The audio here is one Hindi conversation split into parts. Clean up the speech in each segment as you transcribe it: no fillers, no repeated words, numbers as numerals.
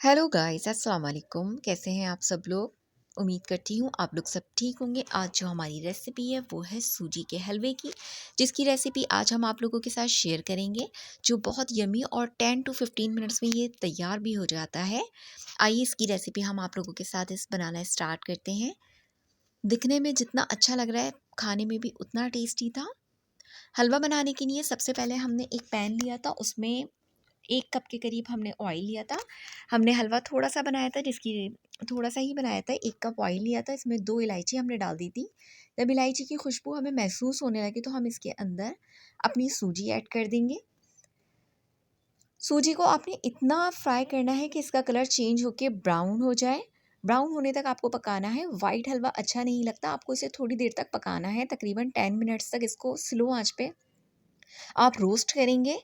हेलो गाइस, अस्सलाम वालेकुम। कैसे हैं आप सब लोग? उम्मीद करती हूँ आप लोग सब ठीक होंगे। आज जो हमारी रेसिपी है वो है सूजी के हलवे की, जिसकी रेसिपी आज हम आप लोगों के साथ शेयर करेंगे, जो बहुत यमी और 10 टू 15 मिनट्स में ये तैयार भी हो जाता है। आइए इसकी रेसिपी हम आप लोगों के साथ बनाना स्टार्ट करते हैं। दिखने में जितना अच्छा लग रहा है, खाने में भी उतना टेस्टी था। हलवा बनाने के लिए सबसे पहले हमने एक पैन लिया था, उसमें 1 कप के करीब हमने ऑयल लिया था। हमने हलवा थोड़ा-सा बनाया था, जिसकी थोड़ा-सा ही बनाया था। 1 कप ऑयल लिया था, इसमें 2 इलायची हमने डाल दी थी। जब इलायची की खुशबू हमें महसूस होने लगी तो हम इसके अंदर अपनी सूजी ऐड कर देंगे। सूजी को आपने इतना फ्राई करना है कि इसका कलर चेंज होके ब्राउन हो जाए। ब्राउन होने तक आपको पकाना है। वाइट हलवा अच्छा नहीं लगता, आपको इसे थोड़ी देर तक पकाना है, तकरीबन 10 मिनट्स तक इसको स्लो आँच पे आप रोस्ट करेंगे।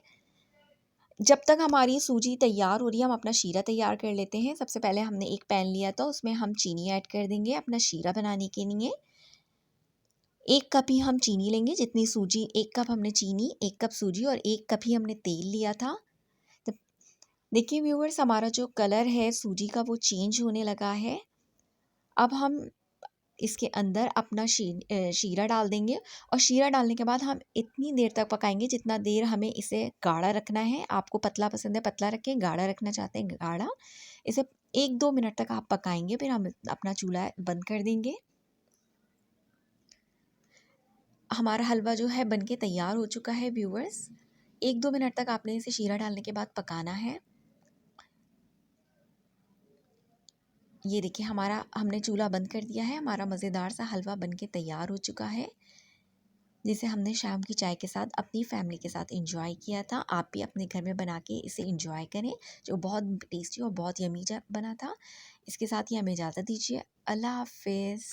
जब तक हमारी सूजी तैयार हो रही है, हम अपना शीरा तैयार कर लेते हैं। सबसे पहले हमने एक पैन लिया था, उसमें हम चीनी ऐड कर देंगे अपना शीरा बनाने के लिए। 1 कप ही हम चीनी लेंगे, जितनी सूजी 1 कप हमने चीनी, 1 कप सूजी और 1 कप ही हमने तेल लिया था। तो देखिए व्यूअर्स, हमारा जो कलर है सूजी का वो चेंज होने लगा है। अब हम इसके अंदर अपना शीरा डाल देंगे और शीरा डालने के बाद हम इतनी देर तक पकाएंगे जितना देर हमें इसे गाढ़ा रखना है। आपको पतला पसंद है पतला रखें, गाढ़ा रखना चाहते हैं गाढ़ा। इसे 1-2 मिनट तक आप पकाएंगे, फिर हम अपना चूल्हा बंद कर देंगे। हमारा हलवा जो है बनके तैयार हो चुका है व्यूअर्स। 1-2 मिनट तक आपने इसे शीरा डालने के बाद पकाना है। ये देखिए हमारा हमने चूल्हा बंद कर दिया है। हमारा मज़ेदार सा हलवा बनके तैयार हो चुका है, जिसे हमने शाम की चाय के साथ अपनी फैमिली के साथ एंजॉय किया था। आप भी अपने घर में बना के इसे एंजॉय करें, जो बहुत टेस्टी और बहुत यमी बना था। इसके साथ ही हमें इजाज़त दीजिए। अल्लाह हाफ़िज़।